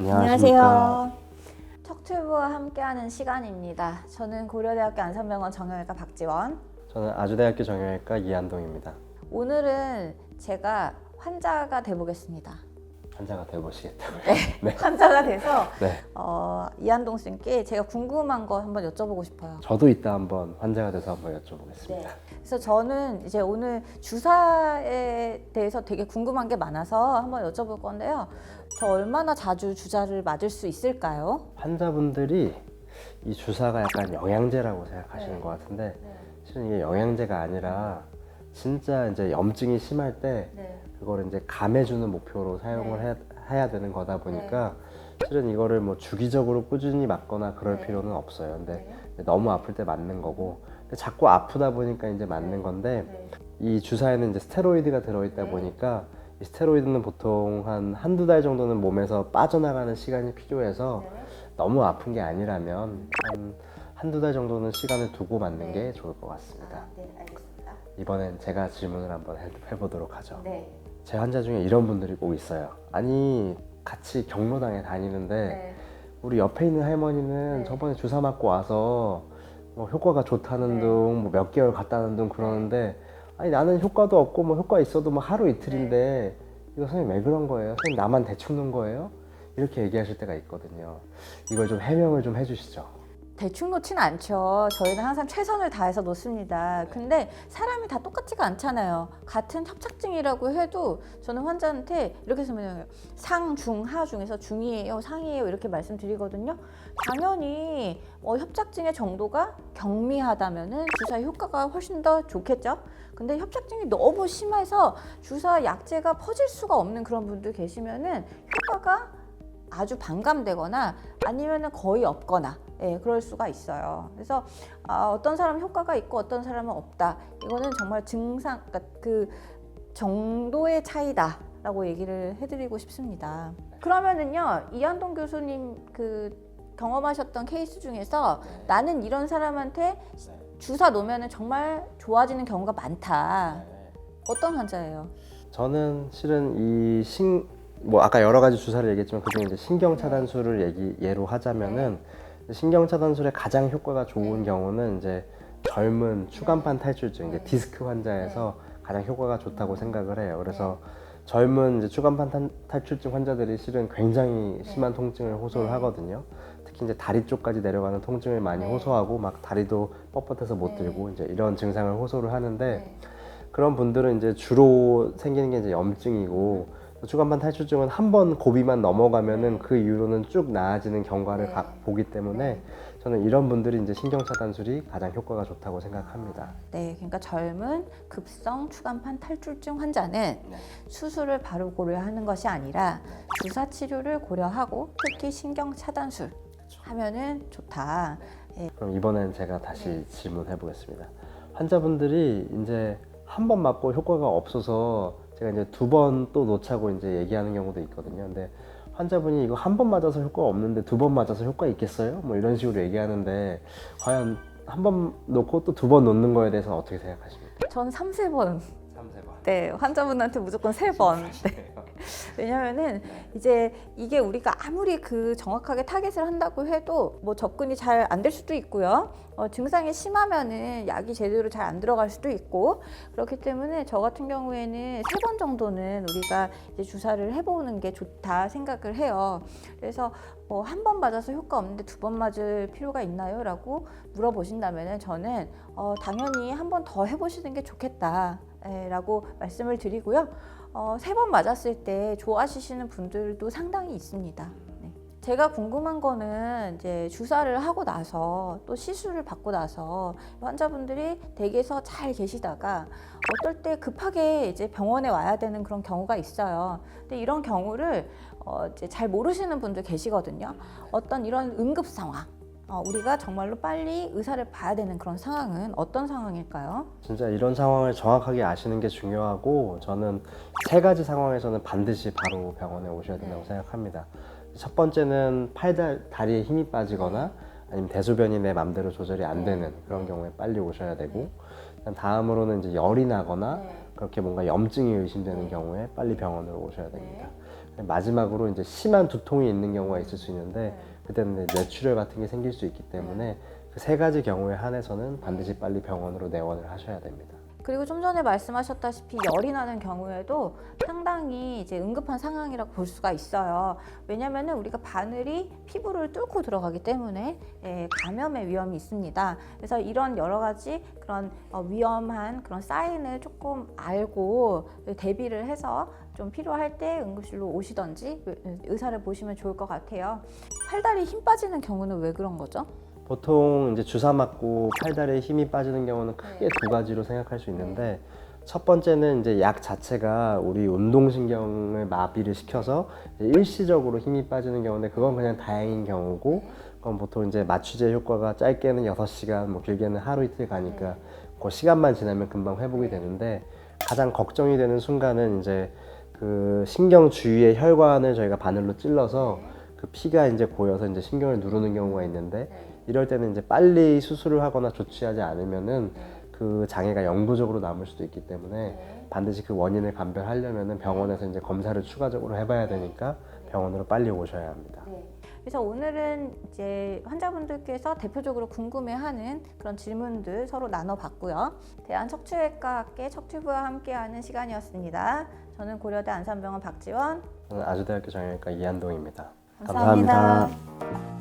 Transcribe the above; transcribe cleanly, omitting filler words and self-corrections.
안녕하세요. 척튜브와 함께하는 시간입니다. 저는 고려대학교 안산병원 정형외과 박지원. 저는 아주대학교 정형외과 이한동입니다. 오늘은 제가 환자가 돼보겠습니다. 환자가 되어보시겠다고요? 네. 환자가 돼서 네. 이한동 씨께 제가 궁금한 거 한번 여쭤보고 싶어요. 저도 이따 한번 환자가 돼서 한번 여쭤보겠습니다. 네. 그래서 저는 이제 오늘 주사에 대해서 되게 궁금한 게 많아서 한번 여쭤볼 건데요. 저 얼마나 자주 주사를 맞을 수 있을까요? 환자분들이 이 주사가 약간 영양제라고 생각하시는 네. 것 같은데 네. 실은 이게 영양제가 아니라 진짜 이제 염증이 심할 때 네. 그거를 이제 감해주는 목표로 사용을 해야 되는 거다 보니까 실은 이거를 뭐 주기적으로 꾸준히 맞거나 그럴 필요는 없어요. 근데 너무 아플 때 맞는 거고 근데 자꾸 아프다 보니까 이제 맞는 건데 이 주사에는 이제 스테로이드가 들어있다 보니까 이 스테로이드는 보통 한두 달 정도는 몸에서 빠져나가는 시간이 필요해서 너무 아픈 게 아니라면 한두 달 정도는 시간을 두고 맞는 게 좋을 것 같습니다. 네, 알겠습니다. 이번엔 제가 질문을 한번 해보도록 하죠. 네. 제 환자 중에 이런 분들이 꼭 있어요. 아니 같이 경로당에 다니는데 우리 옆에 있는 할머니는 저번에 주사 맞고 와서 뭐 효과가 좋다는 둥, 뭐 몇 개월 갔다는 둥 그러는데 아니 나는 효과도 없고 뭐 효과 있어도 뭐 하루 이틀인데 이거 선생님 왜 그런 거예요? 선생님 나만 대충 놓은 거예요? 이렇게 얘기하실 때가 있거든요. 이걸 좀 해명을 좀 해주시죠. 대충 놓지는 않죠. 저희는 항상 최선을 다해서 놓습니다. 근데 사람이 다 똑같지가 않잖아요. 같은 협착증이라고 해도 저는 환자한테 이렇게 설명해요. 상, 중, 하 중에서 중이에요, 상이에요 이렇게 말씀드리거든요. 당연히 협착증의 정도가 경미하다면은 주사 효과가 훨씬 더 좋겠죠. 근데 협착증이 너무 심해서 주사 약제가 퍼질 수가 없는 그런 분들 계시면은 효과가 아주 반감되거나 아니면은 거의 없거나 그럴 수가 있어요. 그래서 어떤 사람은 효과가 있고 어떤 사람은 없다. 이거는 정말 증상, 그러니까 그 정도의 차이다라고 얘기를 해드리고 싶습니다. 그러면은요, 이한동 교수님 그 경험하셨던 케이스 중에서 나는 이런 사람한테 주사 놓으면은 정말 좋아지는 경우가 많다. 어떤 환자예요? 저는 실은 뭐 아까 여러 가지 주사를 얘기했지만 그중에 이제 신경차단술을 예로 하자면은 신경차단술의 가장 효과가 좋은 경우는 이제 젊은 추간판 탈출증, 이제 디스크 환자에서 가장 효과가 좋다고 생각을 해요. 그래서 젊은 이제 추간판 탈출증 환자들이 실은 굉장히 심한 통증을 호소를 하거든요. 특히 이제 다리 쪽까지 내려가는 통증을 많이 호소하고 막 다리도 뻣뻣해서 못 들고 이제 이런 증상을 호소를 하는데 그런 분들은 이제 주로 생기는 게 이제 염증이고 추간판 탈출증은 한 번 고비만 넘어가면은 그 이후로는 쭉 나아지는 경과를 보기 때문에 저는 이런 분들이 이제 신경차단술이 가장 효과가 좋다고 생각합니다. 네, 그러니까 젊은 급성 추간판 탈출증 환자는 수술을 바로 고려하는 것이 아니라 주사 치료를 고려하고 특히 신경차단술 하면은 좋다. 그럼 이번엔 제가 다시 질문해 보겠습니다. 환자분들이 이제 한 번 맞고 효과가 없어서 제가 이제 두 번 또 놓자고 이제 얘기하는 경우도 있거든요. 근데 환자분이 이거 한 번 맞아서 효과가 없는데 두 번 맞아서 효과 있겠어요? 뭐 이런 식으로 얘기하는데 과연 한 번 놓고 또 두 번 놓는 거에 대해서는 어떻게 생각하십니까? 전 3, 4번. 3, 4번. 네, 환자분한테 무조건 3번. 네. 왜냐면은 이제 이게 우리가 아무리 그 정확하게 타겟을 한다고 해도 뭐 접근이 잘 안 될 수도 있고요. 증상이 심하면은 약이 제대로 잘 안 들어갈 수도 있고 그렇기 때문에 저 같은 경우에는 3번 정도는 우리가 이제 주사를 해보는 게 좋다 생각을 해요. 그래서 한 번 맞아서 효과 없는데 두 번 맞을 필요가 있나요? 라고 물어보신다면은 저는 당연히 한 번 더 해보시는 게 좋겠다 라고 말씀을 드리고요. 3번 맞았을 때 좋아하시는 분들도 상당히 있습니다. 네. 제가 궁금한 거는 이제 주사를 하고 나서 또 시술을 받고 나서 환자분들이 댁에서 잘 계시다가 어떨 때 급하게 이제 병원에 와야 되는 그런 경우가 있어요. 근데 이런 경우를 이제 잘 모르시는 분들 계시거든요. 어떤 이런 응급 상황. 우리가 정말로 빨리 의사를 봐야 되는 그런 상황은 어떤 상황일까요? 진짜 이런 상황을 정확하게 아시는 게 중요하고 저는 3가지 상황에서는 반드시 바로 병원에 오셔야 된다고 생각합니다. 첫 번째는 다리에 힘이 빠지거나 아니면 대소변이 내 맘대로 조절이 안 되는 그런 경우에 빨리 오셔야 되고 다음으로는 이제 열이 나거나 그렇게 뭔가 염증이 의심되는 경우에 빨리 병원으로 오셔야 됩니다. 마지막으로 이제 심한 두통이 있는 경우가 있을 수 있는데 그때는 이제 뇌출혈 같은 게 생길 수 있기 때문에 그 세 가지 경우에 한해서는 반드시 빨리 병원으로 내원을 하셔야 됩니다. 그리고 좀 전에 말씀하셨다시피 열이 나는 경우에도 상당히 이제 응급한 상황이라고 볼 수가 있어요. 왜냐면은 우리가 바늘이 피부를 뚫고 들어가기 때문에 감염의 위험이 있습니다. 그래서 이런 여러 가지 그런 위험한 그런 사인을 조금 알고 대비를 해서 좀 필요할 때 응급실로 오시던지 의사를 보시면 좋을 것 같아요. 팔다리 힘 빠지는 경우는 왜 그런 거죠? 보통 이제 주사 맞고 팔다리에 힘이 빠지는 경우는 크게 두 가지로 생각할 수 있는데 첫 번째는 이제 약 자체가 우리 운동신경을 마비를 시켜서 이제 일시적으로 힘이 빠지는 경우인데 그건 그냥 다행인 경우고 그건 보통 이제 마취제 효과가 짧게는 6시간 뭐 길게는 하루 이틀 가니까 그 시간만 지나면 금방 회복이 되는데 가장 걱정이 되는 순간은 이제 그 신경 주위의 혈관을 저희가 바늘로 찔러서 그 피가 이제 고여서 이제 신경을 누르는 경우가 있는데 이럴 때는 이제 빨리 수술을 하거나 조치하지 않으면은 그 장애가 영구적으로 남을 수도 있기 때문에 반드시 그 원인을 감별하려면은 병원에서 이제 검사를 추가적으로 해봐야 되니까 병원으로 빨리 오셔야 합니다. 그래서 오늘은 이제 환자분들께서 대표적으로 궁금해하는 그런 질문들 서로 나눠봤고요. 대한척추외과학계 척추부와 함께하는 시간이었습니다. 저는 고려대 안산병원 박지원. 저는 아주대학교 정형외과 이한동입니다. 감사합니다. 감사합니다.